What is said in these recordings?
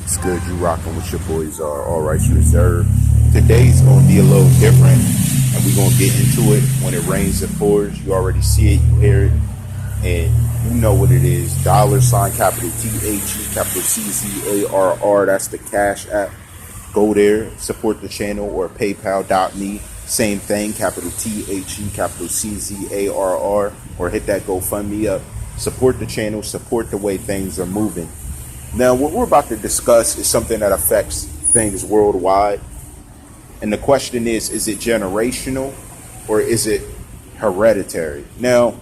It's good, you rocking with your boys are all right, TheCzarr. Today's gonna be a little different, and we're gonna get into it. When it rains, it pours. You already see it, you hear it, and you know what it is. $ capital THE capital CZARR. That's the Cash App. Go there, support the channel, or PayPal.me. Same thing, capital THE capital CZARR, or hit that GoFundMe up. Support the channel, support the way things are moving. Now, what we're about to discuss is something that affects things worldwide. And the question is it generational or is it hereditary? Now,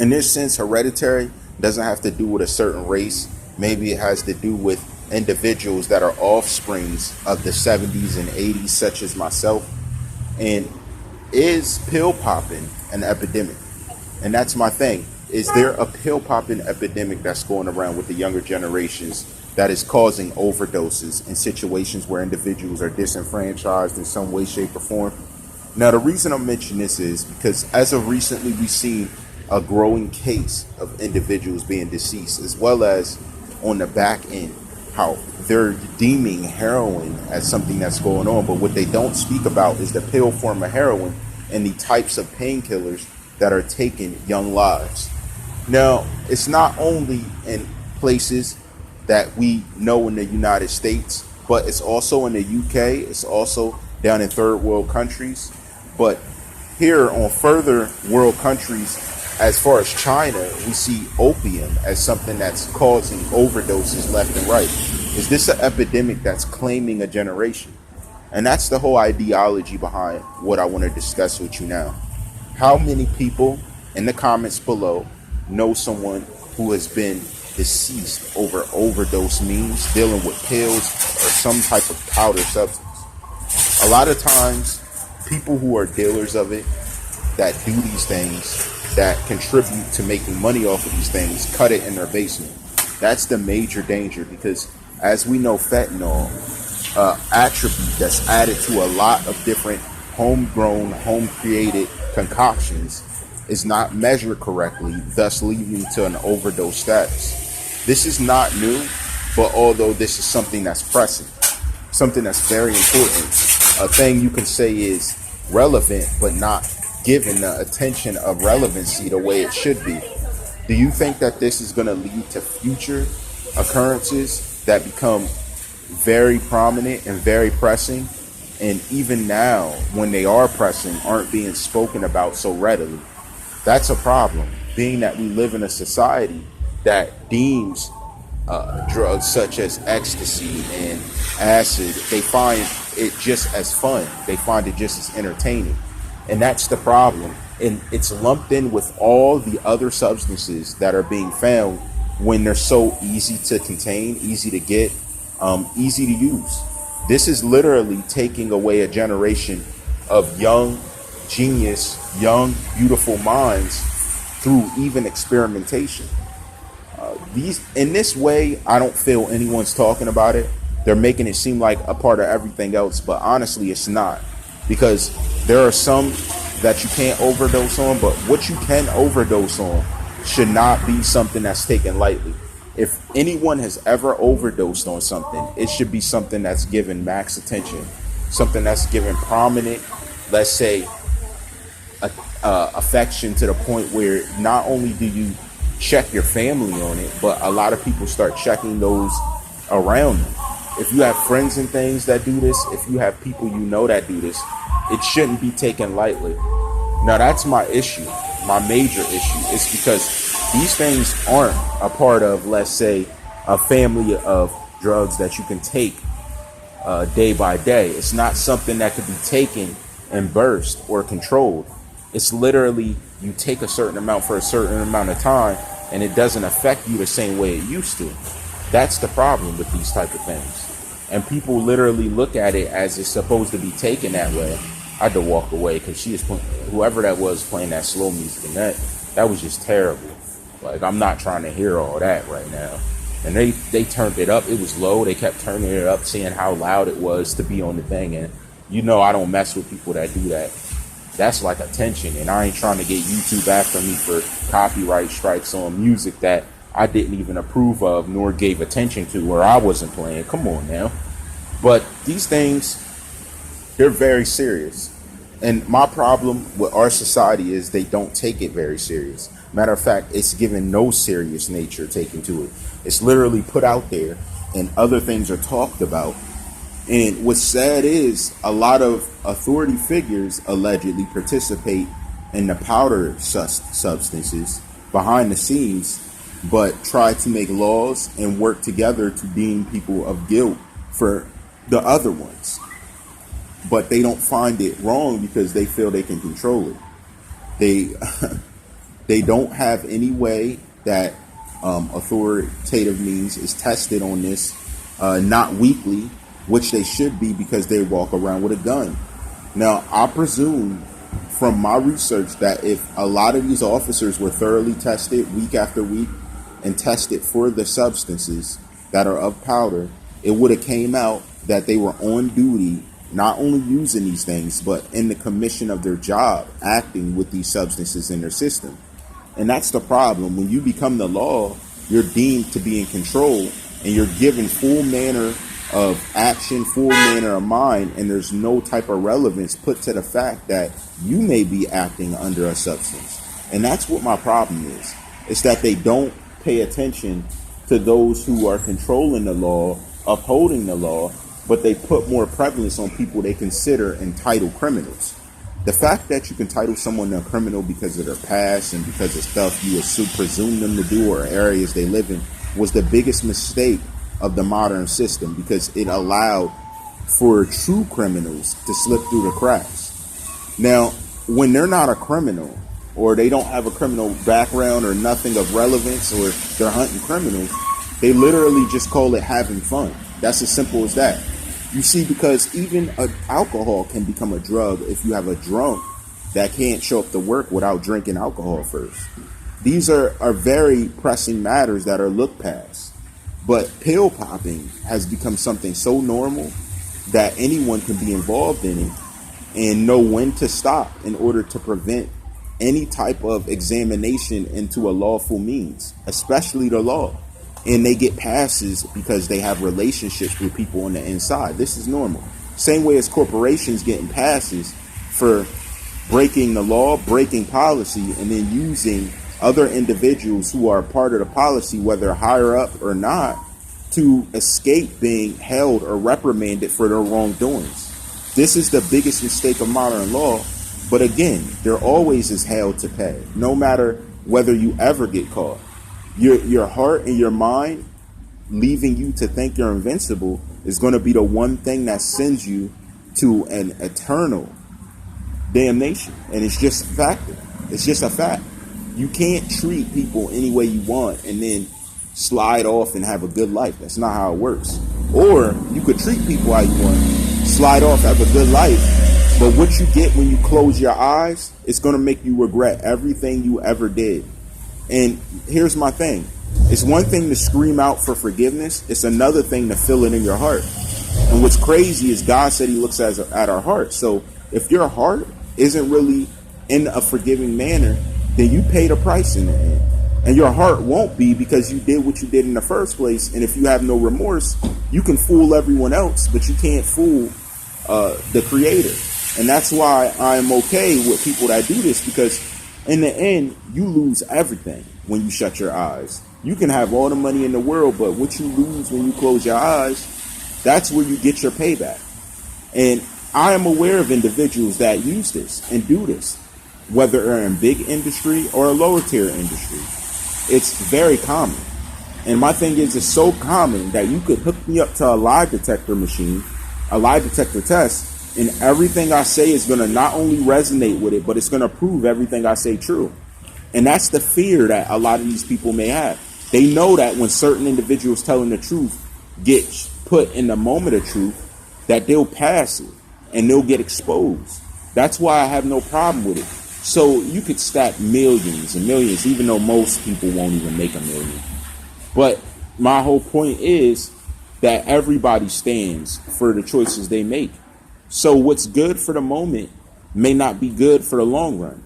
in this sense, hereditary doesn't have to do with a certain race. Maybe it has to do with individuals that are offsprings of the 70s and 80s, such as myself. And is pill popping an epidemic? And that's my thing. Is there a pill popping epidemic that's going around with the younger generations that is causing overdoses in situations where individuals are disenfranchised in some way, shape, or form? Now, the reason I'm mentioning this is because as of recently, we've seen a growing case of individuals being deceased, as well as on the back end, how they're deeming heroin as something that's going on. But what they don't speak about is the pill form of heroin and the types of painkillers that are taking young lives. Now, it's not only in places that we know in the United States, but it's also in the UK. It's also down in third world countries. But here on further world countries, as far as China, we see opium as something that's causing overdoses left and right. Is this an epidemic that's claiming a generation? And that's the whole ideology behind what I want to discuss with you now. How many people in the comments below know someone who has been deceased over overdose means, dealing with pills or some type of powder substance? A lot of times, people who are dealers of it, that do these things, that contribute to making money off of these things, cut it in their basement. That's the major danger, because as we know, fentanyl, attribute that's added to a lot of different homegrown, home-created concoctions, is not measured correctly, thus leading to an overdose status. This is not new, but although this is something that's pressing, something that's very important, a thing you can say is relevant, but not given the attention of relevancy the way it should be. Do you think that this is going to lead to future occurrences that become very prominent and very pressing, and even now, when they are pressing, aren't being spoken about so readily? That's a problem, being that we live in a society that deems drugs such as ecstasy and acid, they find it just as fun. They find it just as entertaining. And that's the problem. And it's lumped in with all the other substances that are being found when they're so easy to contain, easy to get, easy to use. This is literally taking away a generation of young genius, young, beautiful minds through even experimentation. In this way, I don't feel anyone's talking about it. They're making it seem like a part of everything else, but honestly, it's not. Because there are some that you can't overdose on, but what you can overdose on should not be something that's taken lightly. If anyone has ever overdosed on something, it should be something that's given max attention, something that's given prominent, let's say, affection, to the point where not only do you check your family on it, but a lot of people start checking those around you. If you have friends and things that do this, if you have people you know that do this, it shouldn't be taken lightly. Now, that's my issue. My major issue is because these things aren't a part of, let's say, a family of drugs that you can take day by day. It's not something that could be taken and burst or controlled. It's literally, you take a certain amount for a certain amount of time, and it doesn't affect you the same way it used to. That's the problem with these type of things. And people literally look at it as it's supposed to be taken that way. I had to walk away because whoever that was playing that slow music, and that was just terrible. Like, I'm not trying to hear all that right now. And they turned it up. It was low. They kept turning it up, seeing how loud it was to be on the thing. And you know, I don't mess with people that do that. That's like attention, and I ain't trying to get YouTube after me for copyright strikes on music that I didn't even approve of nor gave attention to, or I wasn't playing. Come on now. But these things, they're very serious. And my problem with our society is they don't take it very serious. Matter of fact, it's given no serious nature taken to it. It's literally put out there and other things are talked about. And what's sad is a lot of authority figures allegedly participate in the powder substances behind the scenes, but try to make laws and work together to deem people of guilt for the other ones. But they don't find it wrong because they feel they can control it. They don't have any way that authoritative means is tested on this, not weekly, which they should be because they walk around with a gun. Now, I presume from my research that if a lot of these officers were thoroughly tested week after week and tested for the substances that are of powder, it would have came out that they were on duty, not only using these things, but in the commission of their job, acting with these substances in their system. And that's the problem. When you become the law, you're deemed to be in control and you're given full manner of action, full manner of mind, and there's no type of relevance put to the fact that you may be acting under a substance. And that's what my problem is. It's that they don't pay attention to those who are controlling the law, upholding the law, but they put more prevalence on people they consider entitled criminals. The fact that you can title someone a criminal because of their past and because of stuff you presume them to do or areas they live in was the biggest mistake of the modern system, because it allowed for true criminals to slip through the cracks. Now, when they're not a criminal or they don't have a criminal background or nothing of relevance, or they're hunting criminals, they literally just call it having fun. That's as simple as that. You see, because even alcohol can become a drug if you have a drunk that can't show up to work without drinking alcohol first. These are very pressing matters that are looked past. But pill popping has become something so normal that anyone can be involved in it and know when to stop in order to prevent any type of examination into a lawful means, especially the law. And they get passes because they have relationships with people on the inside. This is normal. Same way as corporations getting passes for breaking the law, breaking policy, and then using other individuals who are part of the policy, whether higher up or not, to escape being held or reprimanded for their wrongdoings. This is the biggest mistake of modern law. But again, there always is hell to pay, no matter whether you ever get caught. Your heart and your mind leaving you to think you're invincible is going to be the one thing that sends you to an eternal damnation. And it's just a fact. It's just a fact. You can't treat people any way you want and then slide off and have a good life. That's not how it works. Or you could treat people how you want, slide off, have a good life, but what you get when you close your eyes, it's going to make you regret everything you ever did. And here's my thing. It's one thing to scream out for forgiveness. It's another thing to feel it in your heart. And what's crazy is God said he looks at our heart. So if your heart isn't really in a forgiving manner, then you pay the price in the end. And your heart won't be, because you did what you did in the first place. And if you have no remorse, you can fool everyone else, but you can't fool the Creator. And that's why I'm okay with people that do this, because in the end, you lose everything when you shut your eyes. You can have all the money in the world, but what you lose when you close your eyes, that's where you get your payback. And I am aware of individuals that use this and do this, whether they're in big industry or a lower tier industry. It's very common. And my thing is, it's so common that you could hook me up to a lie detector machine, a lie detector test, and everything I say is going to not only resonate with it, but it's going to prove everything I say true. And that's the fear that a lot of these people may have. They know that when certain individuals telling the truth get put in the moment of truth, that they'll pass it and they'll get exposed. That's why I have no problem with it. So you could stack millions and millions, even though most people won't even make a million. But my whole point is that everybody stands for the choices they make. So what's good for the moment may not be good for the long run.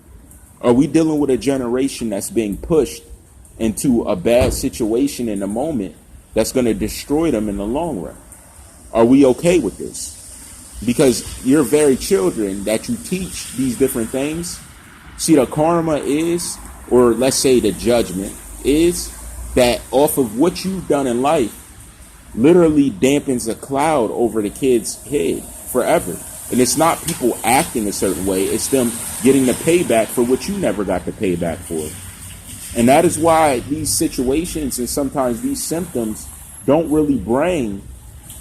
Are we dealing with a generation that's being pushed into a bad situation in the moment that's going to destroy them in the long run? Are we okay with this? Because your very children that you teach these different things, see, the karma is, or let's say the judgment is, that off of what you've done in life literally dampens a cloud over the kid's head forever. And it's not people acting a certain way, it's them getting the payback for what you never got the payback for. And that is why these situations and sometimes these symptoms don't really bring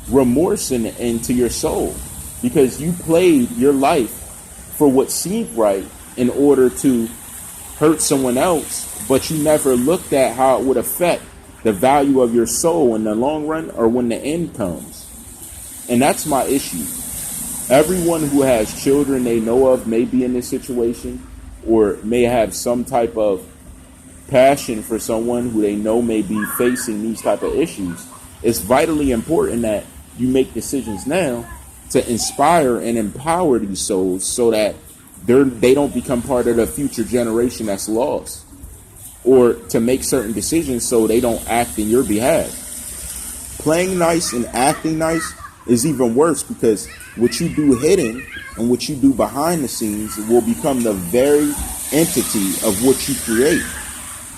remorse into your soul, because you played your life for what seemed right in order to hurt someone else, but you never looked at how it would affect the value of your soul in the long run or when the end comes. And that's my issue. Everyone who has children they know of may be in this situation, or may have some type of passion for someone who they know may be facing these type of issues. It's vitally important that you make decisions now to inspire and empower these souls so that they don't become part of the future generation that's lost, or to make certain decisions so they don't act in your behalf. Playing nice and acting nice is even worse, because what you do hidden and what you do behind the scenes will become the very entity of what you create.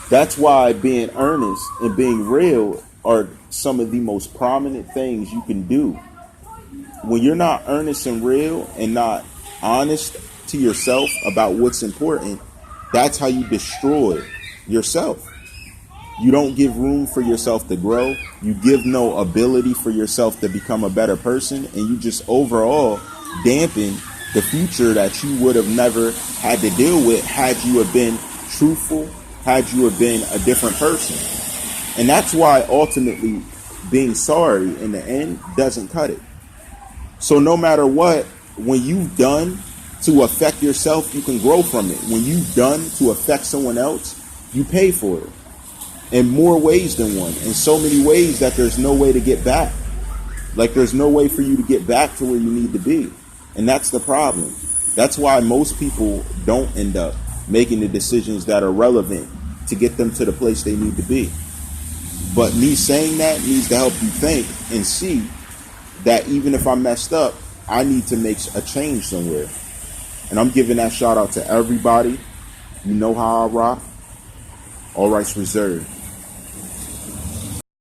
That's why being earnest and being real are some of the most prominent things you can do. When you're not earnest and real and not honest to yourself about what's important, that's how you destroy yourself. You don't give room for yourself to grow. You give no ability for yourself to become a better person. And you just overall dampen the future that you would have never had to deal with had you have been truthful, had you have been a different person. And that's why ultimately being sorry in the end doesn't cut it. So no matter what, when you've done to affect yourself, you can grow from it. When you've done to affect someone else, you pay for it in more ways than one, in so many ways that there's no way to get back. Like there's no way for you to get back to where you need to be. And that's the problem. That's why most people don't end up making the decisions that are relevant to get them to the place they need to be. But me saying that needs to help you think and see that even if I messed up, I need to make a change somewhere. And I'm giving that shout out to everybody. You know how I rock. All rights reserved.